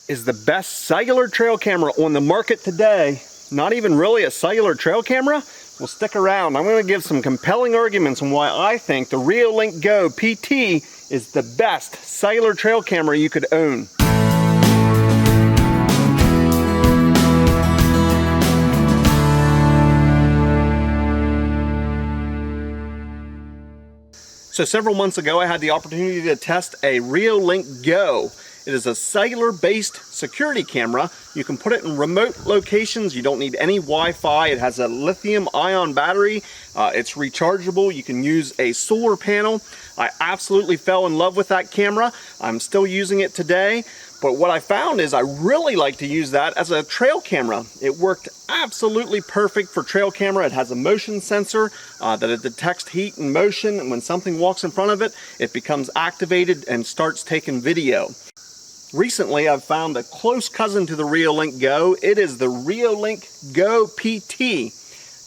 is the best cellular trail camera on the market today not even really a cellular trail camera? Well, stick around. I'm going to give some compelling arguments on why I think the Reolink Go PT is the best cellular trail camera you could own. So several months ago, I had the opportunity to test a Reolink Go. It is a cellular-based security camera. You can put it in remote locations. You don't need any Wi-Fi. It has a lithium-ion battery. It's rechargeable. You can use a solar panel. I absolutely fell in love with that camera. I'm still using it today. But what I found is I really like to use that as a trail camera. It worked absolutely perfect for trail camera. It has a motion sensor that it detects heat and motion, and when something walks in front of it, it becomes activated and starts taking video. Recently, I've found a close cousin to the Reolink Go. It is the Reolink Go PT.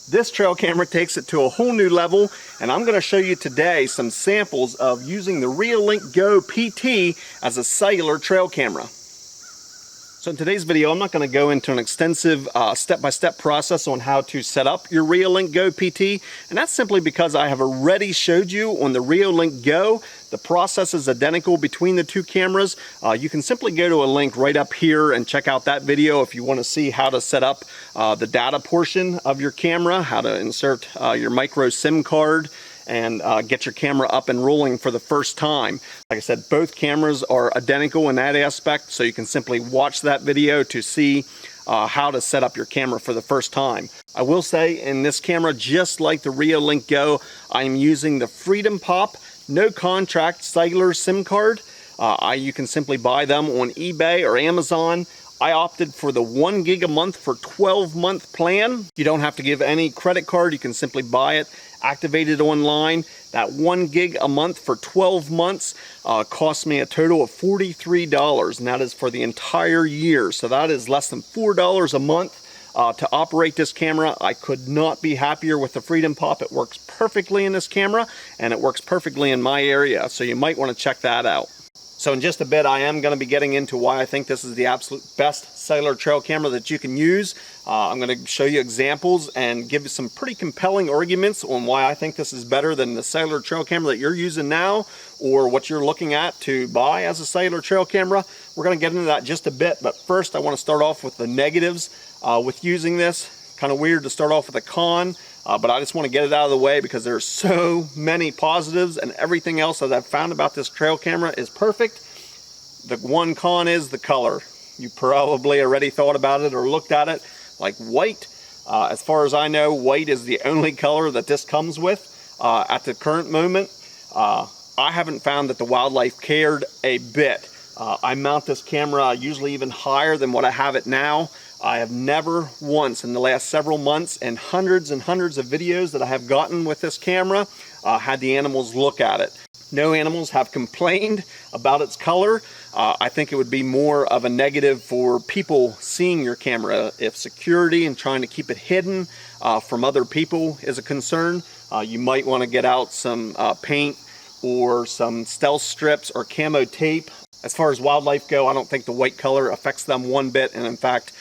This trail camera takes it to a whole new level, and I'm going to show you today some samples of using the Reolink Go PT as a cellular trail camera. So in today's video, I'm not going to go into an extensive step-by-step process on how to set up your Reolink Go PT, and that's simply because I have already showed you on the Reolink Go. The process is identical between the two cameras. You can simply go to a link right up here and check out that video if you want to see how to set up the data portion of your camera, how to insert your micro SIM card, and get your camera up and rolling for the first time. Like I said, both cameras are identical in that aspect, so you can simply watch that video to see how to set up your camera for the first time. I will say in this camera, just like the Reolink Go, I'm using the Freedompop no contract cellular SIM card. You can simply buy them on eBay or Amazon. I opted for the 1 gig a month for 12-month plan. You don't have to give any credit card. You can simply buy it, activate it online. That 1 gig a month for 12 months cost me a total of $43, and that is for the entire year. So that is less than $4 a month to operate this camera. I could not be happier with the Freedompop. It works perfectly in this camera, and it works perfectly in my area. So you might want to check that out. So in just a bit, I am going to be getting into why I think this is the absolute best cellular trail camera that you can use. I'm going to show you examples and give you some pretty compelling arguments on why I think this is better than the cellular trail camera that you're using now or what you're looking at to buy as a cellular trail camera. We're going to get into that just a bit, but first I want to start off with the negatives with using this. Kind of weird to start off with a con. But I just want to get it out of the way because there's so many positives, and everything else that I've found about this trail camera is perfect. The one con is the color. You probably already thought about it or looked at it. Like white, as far as I know, white is the only color that this comes with at the current moment. I haven't found that the wildlife cared a bit. I mount this camera usually even higher than what I have it now. I have never once in the last several months and hundreds of videos that I have gotten with this camera had the animals look at it. No animals have complained about its color. I think it would be more of a negative for people seeing your camera. If security and trying to keep it hidden from other people is a concern, you might want to get out some paint or some stealth strips or camo tape. As far as wildlife go, I don't think the white color affects them one bit, and in fact,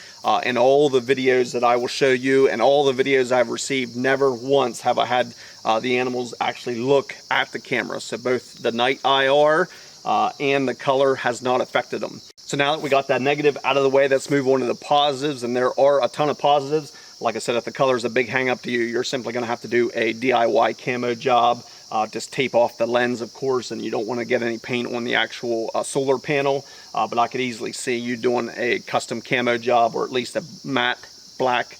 in all the videos that I will show you and all the videos I've received, never once have I had the animals actually look at the camera. So both the night IR and the color has not affected them. So now that we got that negative out of the way, let's move on to the positives, and there are a ton of positives. Like I said, if the color is a big hang up to you, you're simply going to have to do a DIY camo job. Just tape off the lens, of course, and you don't want to get any paint on the actual solar panel. But I could easily see you doing a custom camo job, or at least a matte black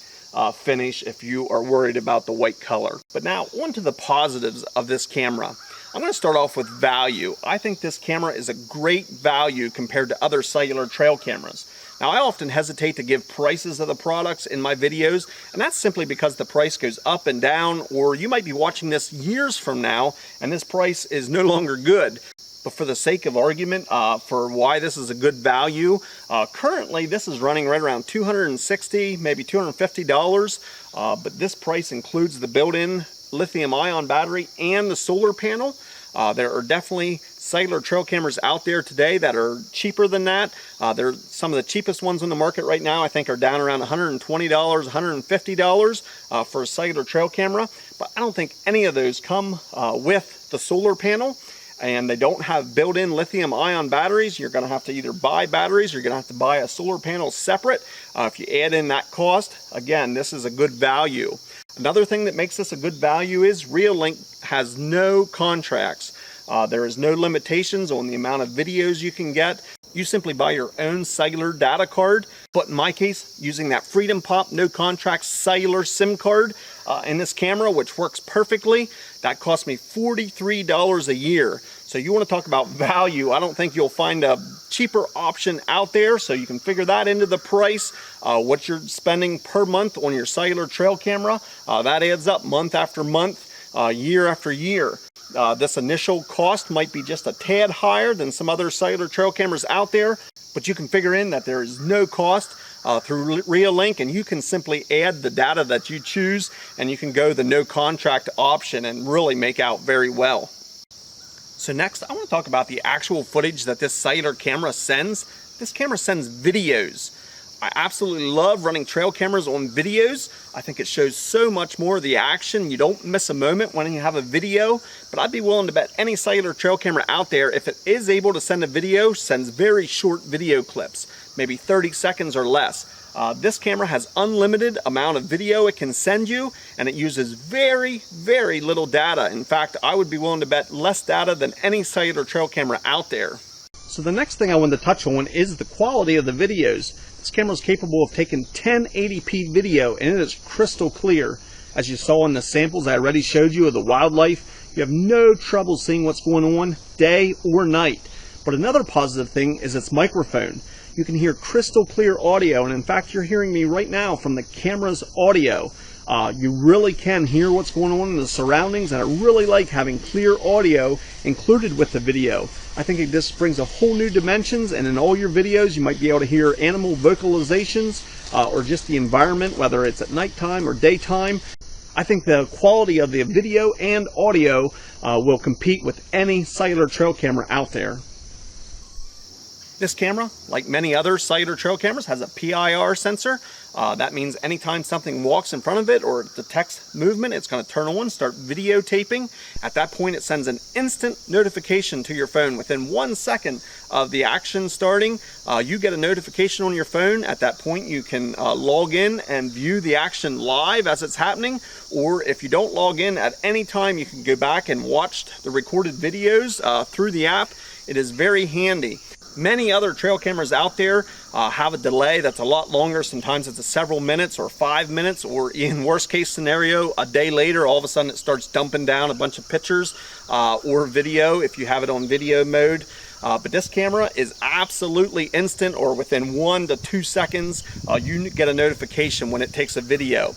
finish if you are worried about the white color. But now on to the positives of this camera. I'm going to start off with value. I think this camera is a great value compared to other cellular trail cameras. Now, I often hesitate to give prices of the products in my videos, and that's simply because the price goes up and down, or you might be watching this years from now and this price is no longer good. But for the sake of argument, for why this is a good value, currently this is running right around $260, maybe $250, but this price includes the built-in lithium-ion battery and the solar panel. There are definitely cellular trail cameras out there today that are cheaper than that. They're some of the cheapest ones on the market right now. I think are down around $120, $150 for a cellular trail camera. But I don't think any of those come with the solar panel. And they don't have built-in lithium-ion batteries. You're going to have to either buy batteries or you're going to have to buy a solar panel separate. If you add in that cost, again, this is a good value. Another thing that makes this a good value is Reolink has no contracts. There is no limitations on the amount of videos you can get. You simply buy your own cellular data card. But in my case, using that Freedompop no contract cellular SIM card in this camera, which works perfectly, that cost me $43 a year. So you want to talk about value. I don't think you'll find a cheaper option out there. So you can figure that into the price, what you're spending per month on your cellular trail camera. That adds up month after month, year after year. This initial cost might be just a tad higher than some other cellular trail cameras out there, but you can figure in that there is no cost through Reolink, and you can simply add the data that you choose, and you can go the no contract option and really make out very well. So next, I want to talk about the actual footage that this cellular camera sends. This camera sends videos. I absolutely love running trail cameras on videos. I think it shows so much more of the action. You don't miss a moment when you have a video, but I'd be willing to bet any cellular trail camera out there, if it is able to send a video, sends very short video clips, maybe 30 seconds or less. This camera has unlimited amount of video it can send you, and it uses very, very little data. In fact, I would be willing to bet less data than any cellular trail camera out there. So the next thing I wanted to touch on is the quality of the videos. This camera is capable of taking 1080p video, and it is crystal clear. As you saw in the samples I already showed you of the wildlife, you have no trouble seeing what's going on day or night. But another positive thing is its microphone. You can hear crystal clear audio, and in fact you're hearing me right now from the camera's audio. You really can hear what's going on in the surroundings, and I really like having clear audio included with the video. I think this brings a whole new dimensions, and in all your videos you might be able to hear animal vocalizations or just the environment, whether it's at nighttime or daytime. I think the quality of the video and audio will compete with any cellular trail camera out there. This camera, like many other cellular trail cameras, has a PIR sensor. That means anytime something walks in front of it or detects movement, it's going to turn on, start videotaping. At that point, it sends an instant notification to your phone. Within 1 second of the action starting, you get a notification on your phone. At that point, you can log in and view the action live as it's happening. Or if you don't log in at any time, you can go back and watch the recorded videos through the app. It is very handy. Many other trail cameras out there have a delay that's a lot longer. Sometimes it's several minutes or 5 minutes, or in worst case scenario, a day later, all of a sudden it starts dumping down a bunch of pictures or video if you have it on video mode. But this camera is absolutely instant, or within 1 to 2 seconds, you get a notification when it takes a video.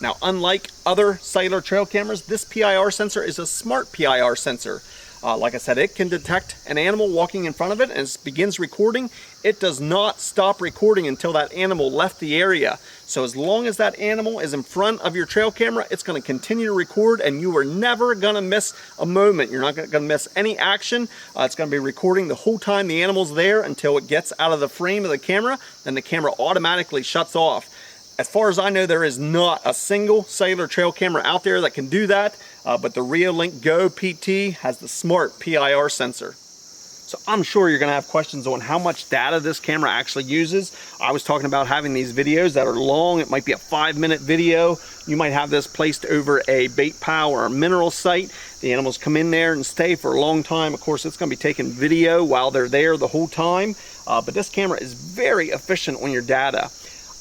Now, unlike other cellular trail cameras, this PIR sensor is a smart PIR sensor. Like I said, it can detect an animal walking in front of it, and as it begins recording, it does not stop recording until that animal left the area. So as long as that animal is in front of your trail camera, it's going to continue to record, and you are never going to miss a moment. You're not going to miss any action. It's going to be recording the whole time the animal's there until it gets out of the frame of the camera. Then the camera automatically shuts off. As far as I know, there is not a single cellular trail camera out there that can do that, but the Reolink Go PT has the smart PIR sensor. So I'm sure you're going to have questions on how much data this camera actually uses. I was talking about having these videos that are long. It might be a 5-minute video. You might have this placed over a bait pile or a mineral site. The animals come in there and stay for a long time. Of course, it's going to be taking video while they're there the whole time, but this camera is very efficient on your data.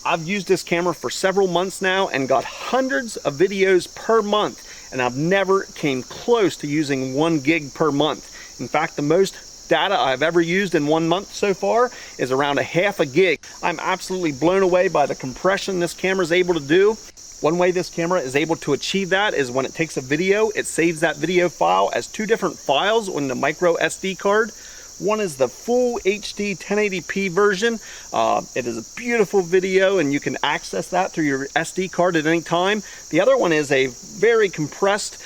I've used this camera for several months now and got hundreds of videos per month, and I've never came close to using 1 gig per month. In fact, the most data I've ever used in 1 month so far is around ½ a gig. I'm absolutely blown away by the compression this camera is able to do. One way this camera is able to achieve that is when it takes a video, it saves that video file as 2 different files on the micro SD card. One is the full HD 1080p version. It is a beautiful video, and you can access that through your SD card at any time. The other one is a very compressed,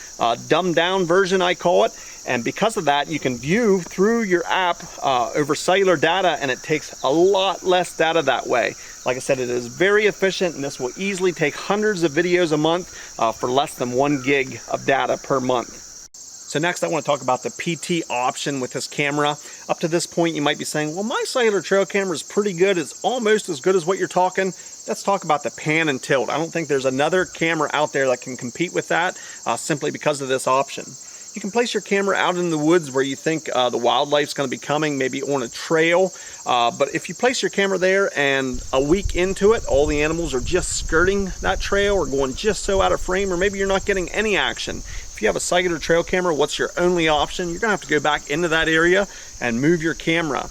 dumbed down version, I call it, And because of that, you can view through your app over cellular data, and it takes a lot less data that way. Like I said, it is very efficient, and this will easily take hundreds of videos a month for less than 1 gig of data per month. So next I want to talk about the PT option with this camera. Up to this point you might be saying, well, my cellular trail camera is pretty good. It's almost as good as what you're talking. Let's talk about the pan and tilt. I don't think there's another camera out there that can compete with that simply because of this option. You can place your camera out in the woods where you think the wildlife's going to be coming, maybe on a trail. But if you place your camera there and a week into it, all the animals are just skirting that trail or going just so out of frame, or maybe you're not getting any action. If you have a cellular trail camera, what's your only option? You're going to have to go back into that area and move your camera.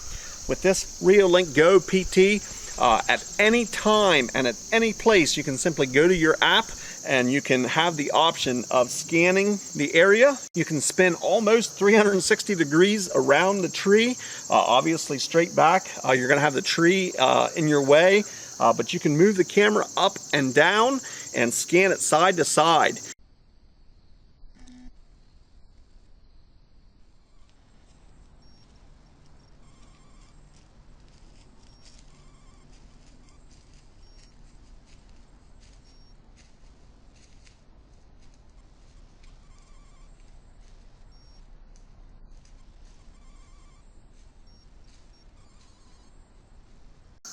With this Reolink Go PT, at any time and at any place, you can simply go to your app and you can have the option of scanning the area. You can spin almost 360 degrees around the tree, obviously straight back. You're gonna have the tree in your way, but you can move the camera up and down and scan it side to side.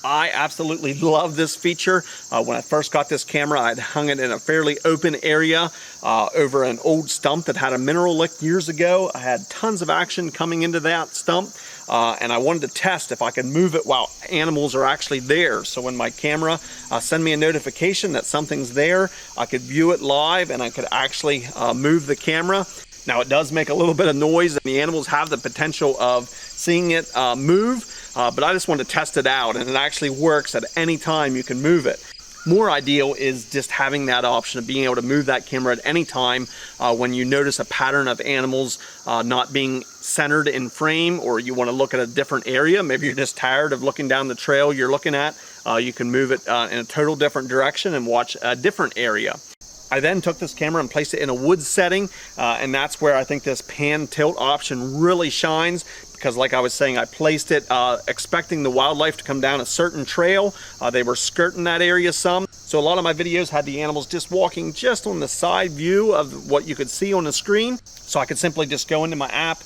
I absolutely love this feature. When I first got this camera, I'd hung it in a fairly open area over an old stump that had a mineral lick years ago. I had tons of action coming into that stump, and I wanted to test if I could move it while animals are actually there. So when my camera sent me a notification that something's there, I could view it live and I could actually move the camera. Now it does make a little bit of noise, and the animals have the potential of seeing it move, but I just wanted to test it out, and it actually works at any time you can move it. More ideal is just having that option of being able to move that camera at any time when you notice a pattern of animals not being centered in frame, or you want to look at a different area. Maybe you're just tired of looking down the trail you're looking at. You can move it in a total different direction and watch a different area. I then took this camera and placed it in a woods setting, and that's where I think this pan tilt option really shines, because like I was saying, I placed it expecting the wildlife to come down a certain trail. They were skirting that area some, so a lot of my videos had the animals just walking just on the side view of what you could see on the screen. So I could simply just go into my app,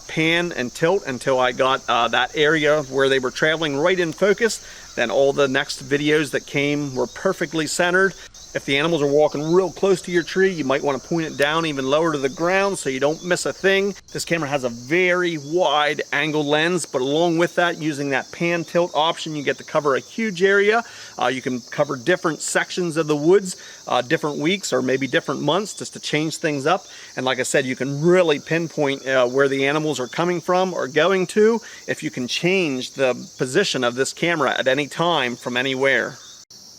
pan and tilt until I got that area where they were traveling right in focus. Then all the next videos that came were perfectly centered. If the animals are walking real close to your tree, you might want to point it down even lower to the ground so you don't miss a thing. This camera has a very wide angle lens, but along with that, using that pan tilt option, you get to cover a huge area. You can cover different sections of the woods, different weeks or maybe different months, just to change things up. And like I said, you can really pinpoint where the animals are coming from or going to if you can change the position of this camera at any time from anywhere.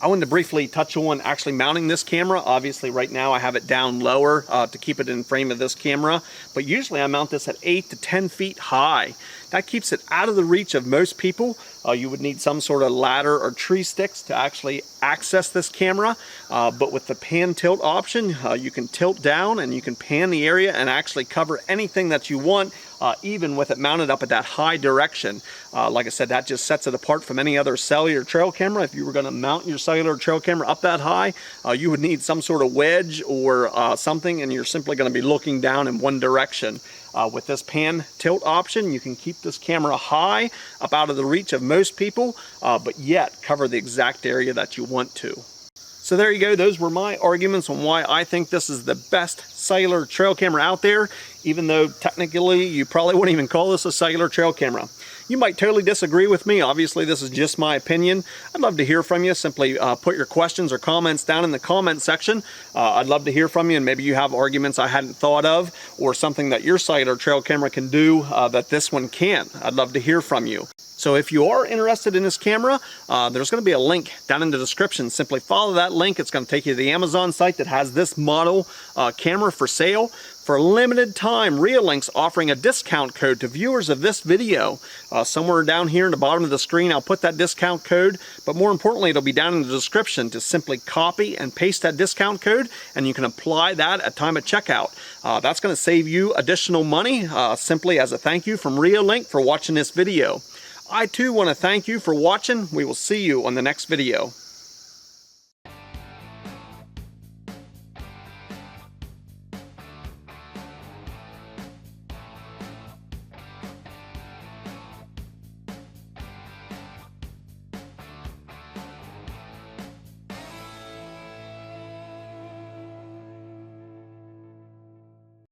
I wanted to briefly touch on actually mounting this camera. Obviously right now I have it down lower to keep it in frame of this camera, but usually I mount this at 8 to 10 feet high. That keeps it out of the reach of most people. You would need some sort of ladder or tree sticks to actually access this camera, but with the pan tilt option, you can tilt down and you can pan the area and actually cover anything that you want, even with it mounted up at that high direction. Like I said, that just sets it apart from any other cellular trail camera. If you were going to mount your cellular trail camera up that high, you would need some sort of wedge or something, and you're simply going to be looking down in one direction. With this pan tilt option, you can keep this camera high, up out of the reach of most people, but yet cover the exact area that you want to. So there you go. Those were my arguments on why I think this is the best cellular trail camera out there, even though technically you probably wouldn't even call this a cellular trail camera. You might totally disagree with me. Obviously, this is just my opinion. I'd love to hear from you. Simply put your questions or comments down in the comment section. I'd love to hear from you, and maybe you have arguments I hadn't thought of, or something that your cellular trail camera can do that this one can't. I'd love to hear from you. So if you are interested in this camera, there's going to be a link down in the description. Simply follow that link. It's going to take you to the Amazon site that has this model camera for sale. For a limited time, Reolinks offering a discount code to viewers of this video. Somewhere down here in the bottom of the screen, I'll put that discount code, but more importantly, it'll be down in the description to simply copy and paste that discount code, and you can apply that at time of checkout. That's going to save you additional money, simply as a thank you from Reolink for watching this video. I too want to thank you for watching. We will see you on the next video.